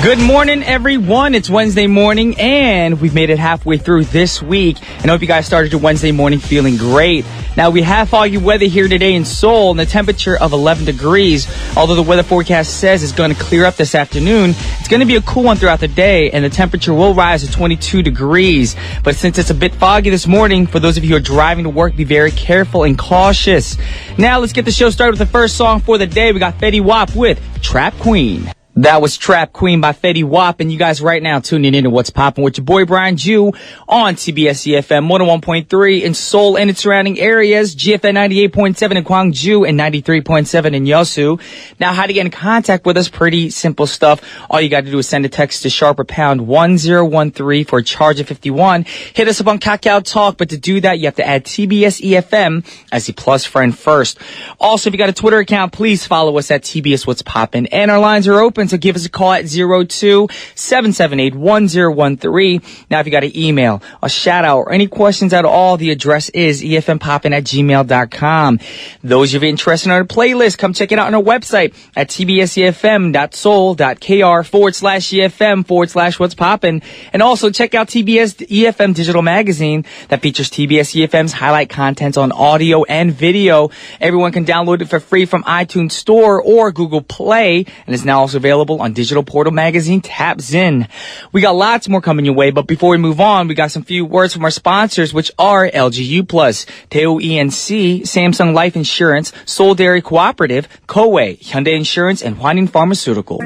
Good morning, everyone. It's Wednesday morning, and we've made it halfway through this week. And I hope you guys started your Wednesday morning feeling great. Now, we have foggy weather here today in Seoul, and the temperature of 11 degrees. Although the weather forecast says it's going to clear up this afternoon, it's going to be a cool one throughout the day, and the temperature will rise to 22 degrees. But since it's a bit foggy this morning, for those of you who are driving to work, be very careful and cautious. Now, let's get the show started with the first song for the day. We got Fetty Wap with Trap Queen. That was Trap Queen by Fetty Wap, and you guys right now tuning in to What's Poppin' with your boy Brian Jew on TBS efm 101.3 in Seoul and its surrounding areas, GFN 98.7 in Gwangju and 93.7 in Yeosu. Now, how to get in contact with us? Pretty simple stuff. All you got to do is send a text to sharper pound 1013 for a charge of 51. Hit us up on Kakao Talk, but to do that, you have to add TBS efm as the plus friend first. Also, if you got a Twitter account, please follow us at TBS What's Poppin', and our lines are open. So give us a call at 02-778-1013. Now, if you got an email, a shout out, or any questions at all, the address is efmpoppin@gmail.com. Those of you interested in our playlist, come check it out on our website at tbsefm.soul.kr/efm/what's poppin'. And also check out TBS EFM digital magazine that features TBS EFM's highlight content on audio and video. Everyone can download it for free from iTunes Store or Google Play, and it's now also available on digital portal magazine Tapzin. We got lots more coming your way, but before we move on, we got some few words from our sponsors, which are LGU Plus, Daewoo ENC, Samsung Life Insurance, Seoul Dairy Cooperative, Koei, Hyundai Insurance, and Hwanin Pharmaceutical.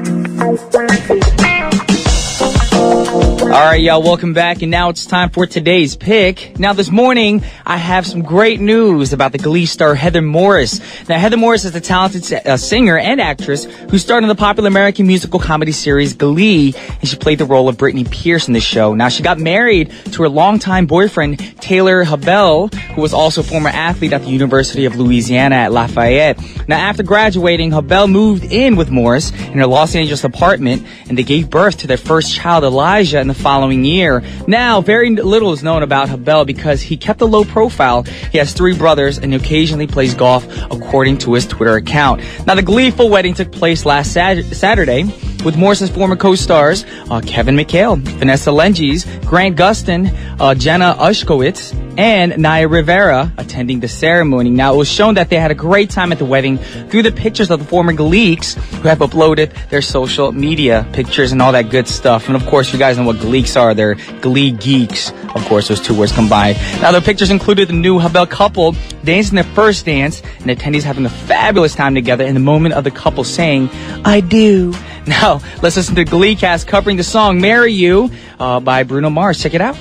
All right, y'all, welcome back, and now it's time for today's pick. Now, this morning, I have some great news about the Glee star Heather Morris. Now, Heather Morris is a talented singer and actress who starred in the popular American musical comedy series Glee, and she played the role of Brittany Pierce in the show. Now, she got married to her longtime boyfriend, Taylor Habel, who was also a former athlete at the University of Louisiana at Lafayette. Now, after graduating, Habel moved in with Morris in her Los Angeles apartment, and they gave birth to their first child, Elijah, in the following year. Now, very little is known about Habel because he kept a low profile. He has 3 brothers and occasionally plays golf, according to his Twitter account. Now, the gleeful wedding took place last Saturday with Morris's former co-stars Kevin McHale, Vanessa Lenges, Grant Gustin, Jenna Ushkowitz, and Naya Rivera attending the ceremony. Now, it was shown that they had a great time at the wedding through the pictures of the former Gleeks who have uploaded their social media pictures and all that good stuff. And of course, you guys know what Gleeks are. They're Glee geeks. Of course, those 2 words combined. Now, the pictures included the new Habel couple dancing their first dance and attendees having a fabulous time together in the moment of the couple saying, "I do." Now, let's listen to the Glee cast covering the song Marry You by Bruno Mars. Check it out.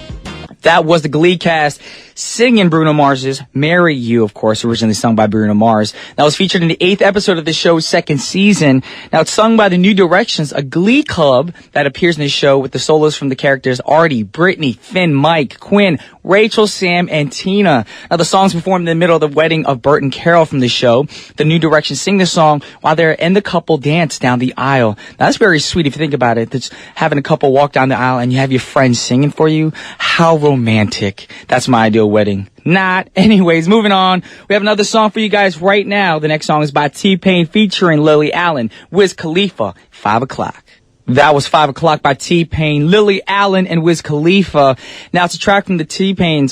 That was the Glee cast singing Bruno Mars's Marry You, of course, originally sung by Bruno Mars. That was featured in the 8th episode of the show's 2nd season. Now, it's sung by the New Directions, a Glee club that appears in the show with the solos from the characters Artie, Brittany, Finn, Mike, Quinn, Rachel, Sam, and Tina. Now, the song's performed in the middle of the wedding of Bert and Carol from the show. The New Directions sing the song while they're in the couple dance down the aisle. Now, that's very sweet if you think about it. It's having a couple walk down the aisle and you have your friends singing for you. How romantic. That's my ideal wedding. Not. Anyways, moving on. We have another song for you guys right now. The next song is by T-Pain featuring Lily Allen, Wiz Khalifa, 5 o'clock. That was 5 o'clock by T-Pain, Lily Allen, and Wiz Khalifa. Now, it's a track from the T-Pain's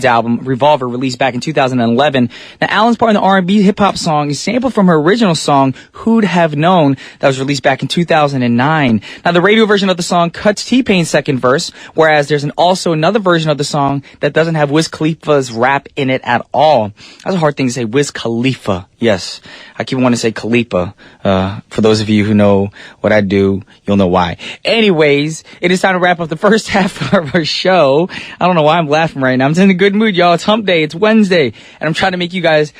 album, Revolver, released back in 2011. Now, Allen's part in the R&B hip-hop song is sampled from her original song, Who'd Have Known, that was released back in 2009. Now, the radio version of the song cuts T-Pain's second verse, whereas there's also another version of the song that doesn't have Wiz Khalifa's rap in it at all. That's a hard thing to say, Wiz Khalifa. Yes, I keep wanting to say Khalifa. For those of you who know what I do, you'll know why. Anyways, it is time to wrap up the first half of our show. I don't know why I'm laughing right now. I'm in a good mood, y'all. It's hump day. It's Wednesday. And I'm trying to make you guys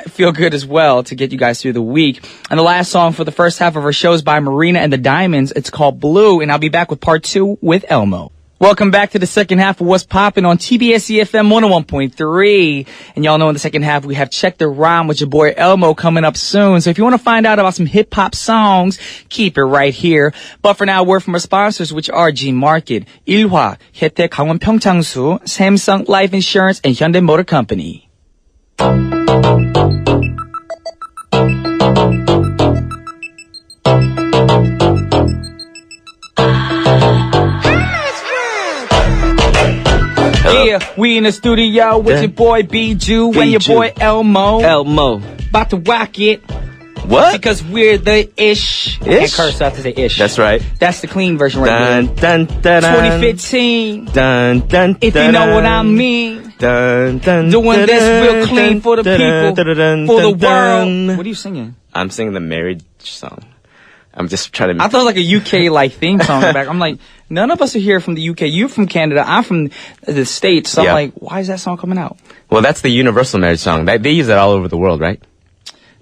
feel good as well to get you guys through the week. And the last song for the first half of our show is by Marina and the Diamonds. It's called Blue. And I'll be back with part 2 with Elmo. Welcome back to the second half of What's Poppin' on TBS efm 101.3. And y'all know in the second half we have Check the Rhyme with your boy Elmo coming up soon. So if you want to find out about some hip-hop songs, keep it right here. But for now, a word from our sponsors, which are G-Market, Ilhwa, 혜택 강원 평창수, Samsung Life Insurance, and Hyundai Motor Company. Yeah, we in the studio with your boy Bijou and your boy Elmo. About to rock it. What? Because we're the ish. Can't curse out to say ish. That's right. That's the clean version right there. 2015. If you know what I mean. Doing this real clean for the people, for the world. What are you singing? I'm singing the marriage song. I'm just trying to... I thought it was like a UK like theme song in the back. I'm like, none of us are here from the UK. You're from Canada. I'm from the States. So I'm like, why is that song coming out? Well, that's the universal marriage song. They use it all over the world, right?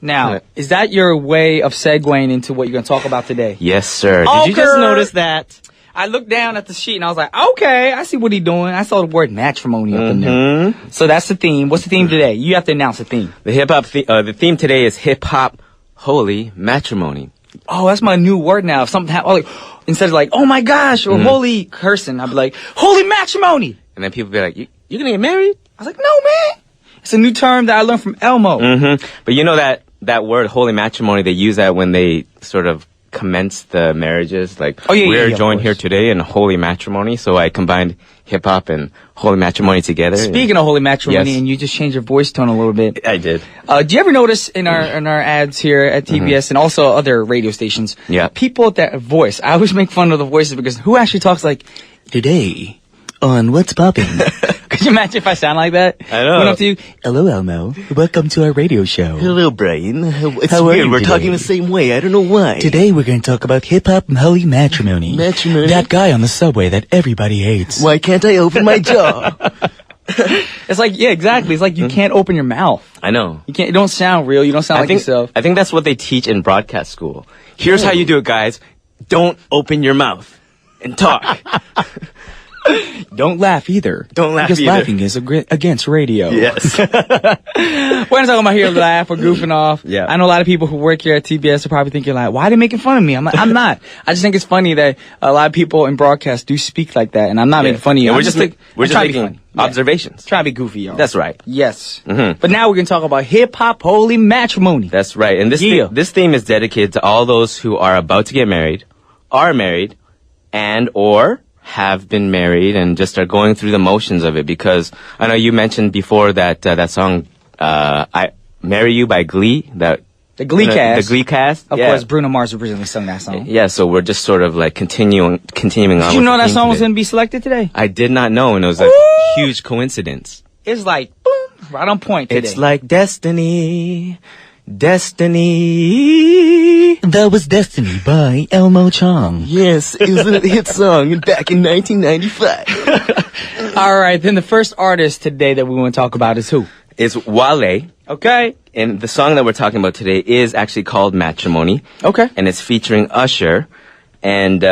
Now, is that your way of segueing into what you're going to talk about today? Yes, sir. Did you just notice that? I looked down at the sheet and I was like, okay, I see what he's doing. I saw the word matrimony up in there. So that's the theme. What's the theme today? You have to announce the theme. The hip-hop the theme today is hip-hop holy matrimony. Oh, that's my new word now. If something happens, like, instead of like, oh my gosh, or holy cursing, I'd be like, holy matrimony. And then people be like, you gonna get married? I was like, no, man. It's a new term that I learned from Elmo. But you know that word holy matrimony, they use that when they sort of commence the marriages. Like, we're joined here today in holy matrimony. So I combined hip-hop and holy matrimony together. Speaking of holy matrimony, and you just changed your voice tone a little bit. I did. Do you ever notice in our ads here at TBS and also other radio stations, people with that voice, I always make fun of the voices because who actually talks like, today on What's Poppin'? Could you imagine if I sound like that? I know. Went up to you, hello, Elmo. Welcome to our radio show. Hello, Brian. It's How are weird. you We're today? talking the same way. I don't know why. Today we're going to talk about hip-hop and holy matrimony. Matrimony? That guy on the subway that everybody hates. Why can't I open my jaw? It's like, yeah, exactly. It's like you can't open your mouth. I know. You can't. You don't sound real. You don't sound like yourself. I think that's what they teach in broadcast school. Here's how you do it, guys. Don't open your mouth and talk. Don't laugh either. Don't laugh because either. laughing is against radio. Yes. We're not talking about here laugh or goofing off. Yeah. I know a lot of people who work here at TBS are probably thinking like, why are they making fun of me? I'm like, I'm not. I just think it's funny that a lot of people in broadcast do speak like that, and I'm not making fun of you. Yeah, I'm we're just making observations. Trying to be goofy, y'all. That's right. Yes. But now we're going to talk about hip-hop holy matrimony. That's right. And this theme is dedicated to all those who are about to get married, are married, and or have been married and just are going through the motions of it. Because I know you mentioned before that that song, "I Marry You" by Glee. The Glee cast. The Glee cast. Of course, Bruno Mars originally sung that song. Yeah, so we're just sort of like continuing on. Did you know that song was going to be selected today? I did not know, and it was a huge coincidence. It's like, boom, right on point today. It's like destiny. Destiny. That was Destiny by Elmo Chong. Yes, it was a hit song back in 1995. All right, then the first artist today that we want to talk about is who? It's Wale. Okay. And the song that we're talking about today is actually called Matrimony. Okay. And it's featuring Usher. And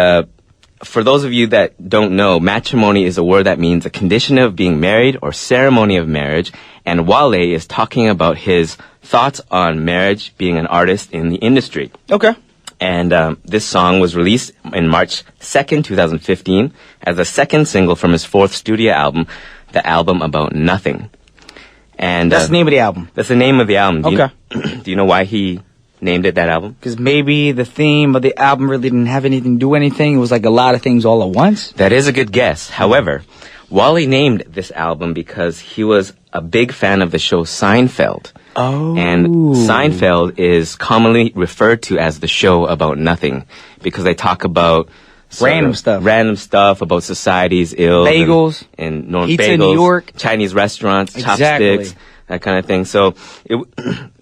for those of you that don't know, matrimony is a word that means a condition of being married or ceremony of marriage. And Wale is talking about his thoughts on marriage, being an artist in the industry. Okay. And this song was released in March 2nd, 2015, as the second single from his fourth studio album, the album About Nothing. And that's the name of the album. That's the name of the album. Okay. Do you know why he named it that album? Because maybe the theme of the album really didn't have anything to do anything. It was like a lot of things all at once. That is a good guess. However, Wale named this album because he was a big fan of the show Seinfeld. Oh. And Seinfeld is commonly referred to as the show about nothing because they talk about random stuff about society's ills. Bagels. And pizza bagels, in New York. Chinese restaurants, Exactly. chopsticks, that kind of thing. So it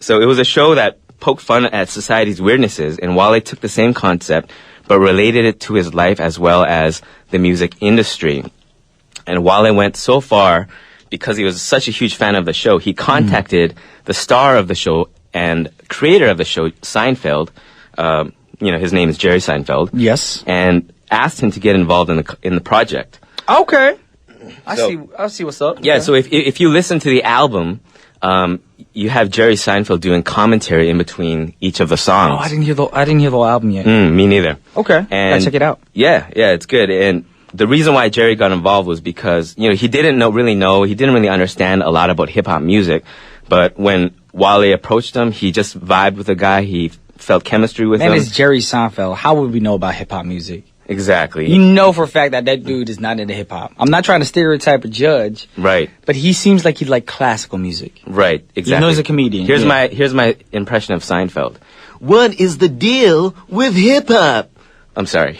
was a show that poked fun at society's weirdnesses, and Wale took the same concept but related it to his life as well as the music industry. And Wale went so far because he was such a huge fan of the show, he contacted the star of the show and creator of the show, Seinfeld. His name is Jerry Seinfeld. Yes. And asked him to get involved in the project. Okay. I see what's up. Yeah, so if you listen to the album, you have Jerry Seinfeld doing commentary in between each of the songs. Oh, I didn't hear the whole album yet. Me neither. Okay. Gotta check it out. Yeah, it's good. And the reason why Jerry got involved was because, he didn't really understand a lot about hip-hop music. But when Wale approached him, he just vibed with the guy. He felt chemistry with him. And it's Jerry Seinfeld. How would we know about hip-hop music? Exactly. You know for a fact that dude is not into hip hop. I'm not trying to stereotype or judge, Right. but he seems like he'd like classical music. Right. Exactly. You know he's a comedian. Here's Yeah. my impression of Seinfeld. What is the deal with hip hop? I'm sorry.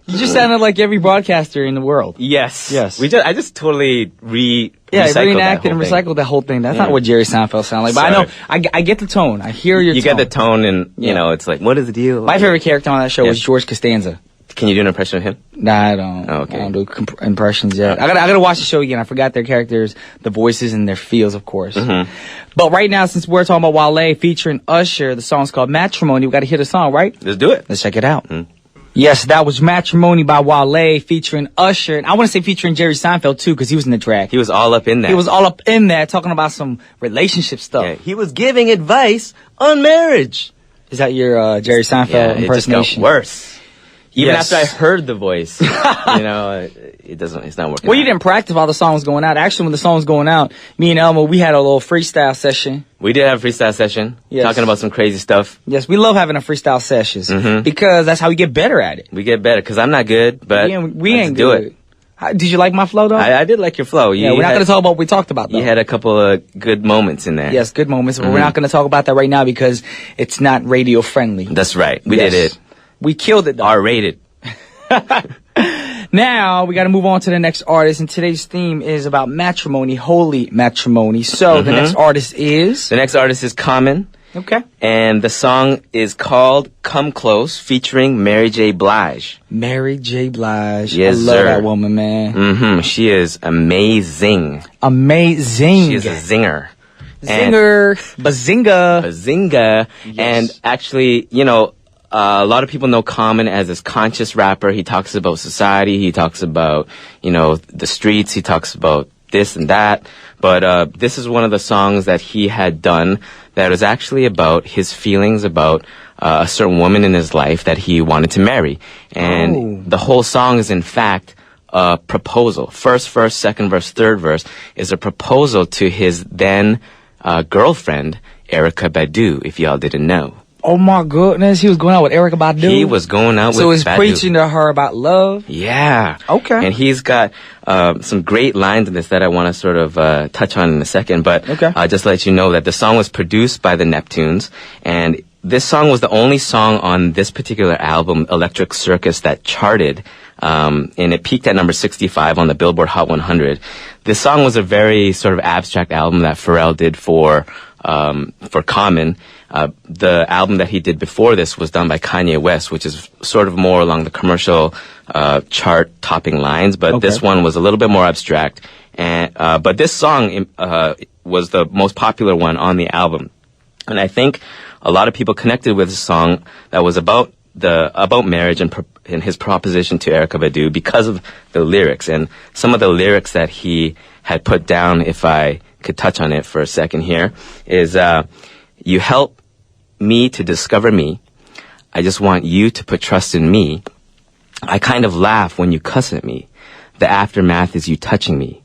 You just sounded like every broadcaster in the world. Yes. Yes. I just totally Yeah, recycled reenacted and that whole thing. recycled that whole thing. That's not what Jerry Seinfeld sounded like. But I know, I get the tone. I hear your You tone. get the tone, and Yeah. you know, it's like, what is the deal? My favorite character on that show was Yeah. George Costanza. Can you do an impression of him? Nah, I don't. Oh, okay. I don't do impressions yet. I gotta watch the show again. I forgot their characters, the voices, and their feels, of course. Mm-hmm. But right now, since we're talking about Wale featuring Usher, the song's called Matrimony. We gotta hear the song, right? Let's do it. Let's check it out. Mm. Yes, that was Matrimony by Wale featuring Usher. And I want to say featuring Jerry Seinfeld, too, because he was in the track. He was all up in that. He was all up in there talking about some relationship stuff. Yeah. He was giving advice on marriage. Is that your Jerry Seinfeld Yeah, it just got impersonation? worse. Even Yes. after I heard the voice, you know, it's not working. Well, you out. didn't practice while the song was going out. Actually, when the song was going out, me and Elmo, we had a little freestyle session. We did have a freestyle session, Yes. talking about some crazy stuff. Yes, we love having a freestyle sessions Mhm. because that's how we get better at it. We get better, because I'm not good, but We let's ain't do good. it. Did you like my flow, though? I did like your flow. yeah, we're not going to talk about what we talked about, though. You had a couple of good moments in there. Yes, good moments, but we're Mhm. not going to talk about that right now because it's not radio friendly. That's right. We Yes. did it. We killed it, though. R-rated. Now, we got to move on to the next artist, and today's theme is about matrimony, holy matrimony. So, the next artist is... The next artist is Common, Okay. and the song is called Come Close, featuring Mary J. Blige. Mary J. Blige. Yes, I love sir. that woman, man. Mm-hmm. She is amazing. Amazing. She is a zinger. Zinger. Bazinga. Bazinga. Yes. And actually, you know, a lot of people know Common as this conscious rapper. He talks about society. He talks about, you know, the streets. He talks about this and that. But this is one of the songs that he had done that was actually about his feelings about a certain woman in his life that he wanted to marry. And the whole song is, in fact, a proposal. First verse, second verse, third verse is a proposal to his then girlfriend, Erykah Badu, if y'all didn't know. Oh my goodness, he was going out with Erykah Badu. He was going out So with he's Badu. preaching to her about love. Yeah. Okay. And he's got some great lines in this that I want to sort of touch on in a second. But Okay. just to let you know that the song was produced by the Neptunes. And this song was the only song on this particular album, Electric Circus, that charted. And it peaked at number 65 on the Billboard Hot 100. This song was a very sort of abstract album that Pharrell did for Common. The album that he did before this was done by Kanye West, which is sort of more along the commercial chart-topping lines, but Okay. this one was a little bit more abstract. And but this song was the most popular one on the album, and I think a lot of people connected with the song that was about marriage and his proposition to Erykah Badu because of the lyrics and some of the lyrics that he had put down. If I could touch on it for a second here, is you help me to discover me. I just want you to put trust in me. I kind of laugh when you cuss at me. The aftermath is you touching me.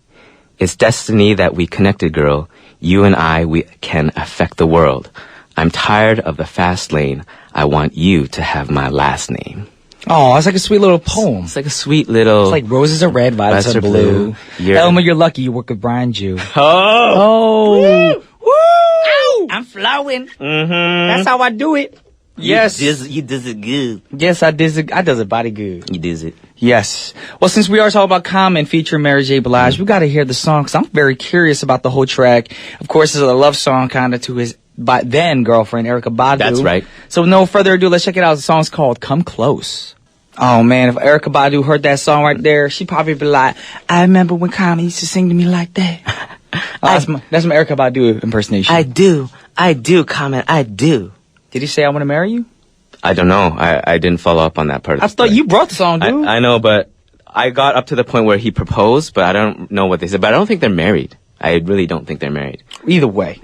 It's destiny that we connected, girl. You and I, we can affect the world. I'm tired of the fast lane. I want you to have my last name. Oh, it's like a sweet little poem. It's like a sweet little... It's like roses are red, violets are blue. Elmer, you're lucky you work with Brian Jew. Oh! Oh! Woo! I'm flowing. Mm-hmm. That's how I do it. Yes. You does it good. Yes, I does it body good. You did it. Yes. Well, since we are talking about Common featuring Mary J. Blige, we got to hear the song because I'm very curious about the whole track. Of course, it's a love song kind of to his then girlfriend, Erykah Badu. That's right. So no further ado, let's check it out. The song's called Come Close. Oh, man, if Erykah Badu heard that song right there, she'd probably be like, I remember when Common used to sing to me like that. That's my Erykah Badu impersonation. I do, Common, I do. Did he say, I want to marry you? I don't know. I didn't follow up on that part of I the thought story. you brought the song, dude. I know, but I got up to the point where he proposed, but I don't know what they said. But I don't think they're married. I really don't think they're married. Either way,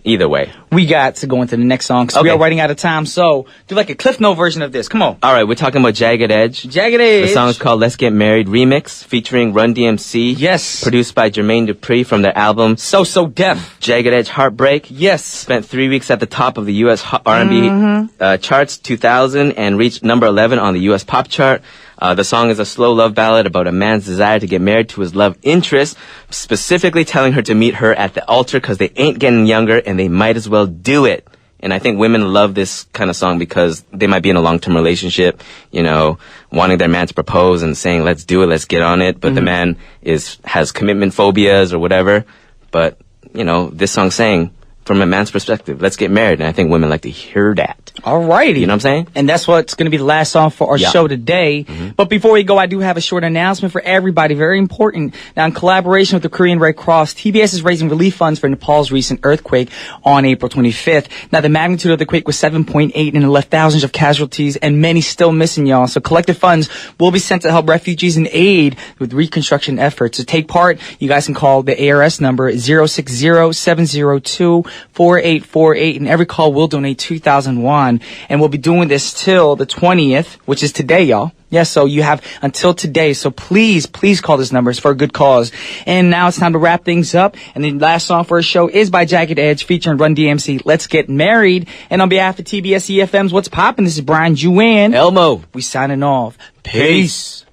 we got to go into the next song because we Okay. are running out of time. So do like a Cliff Note version of this. Come on. All right, we're talking about Jagged Edge. Jagged Edge. The song is called Let's Get Married Remix, featuring Run DMC. Yes. Produced by Jermaine Dupri from their album So Def. Jagged Edge Heartbreak. Yes. Spent 3 weeks at the top of the U.S. R&B charts 2000 and reached number 11 on the U.S. pop chart. The song is a slow love ballad about a man's desire to get married to his love interest, specifically telling her to meet her at the altar because they ain't getting younger and they might as well do it. And I think women love this kind of song because they might be in a long-term relationship, you know, wanting their man to propose and saying, let's do it, let's get on it. But the man has commitment phobias or whatever. But, you know, this song's saying, from a man's perspective, let's get married. And I think women like to hear that. Alrighty. You know what I'm saying? And that's what's going to be the last song for our Yeah. show today. But before we go, I do have a short announcement for everybody. Very important. Now, in collaboration with the Korean Red Cross, TBS is raising relief funds for Nepal's recent earthquake on April 25th. Now, the magnitude of the quake was 7.8 and it left thousands of casualties and many still missing, y'all. So collected funds will be sent to help refugees in aid with reconstruction efforts. To take part, you guys can call the ARS number 060-702-4848, and every call will donate 2,000 won. And we'll be doing this till the 20th, which is today, y'all. Yes, so you have until today. So please call this number. It's for a good cause. And now it's time to wrap things up. And the last song for our show is by Jagged Edge featuring Run DMC. Let's Get Married. And on behalf of TBS EFM's What's Poppin', this is Brian Juan. Elmo. We signing off. Peace.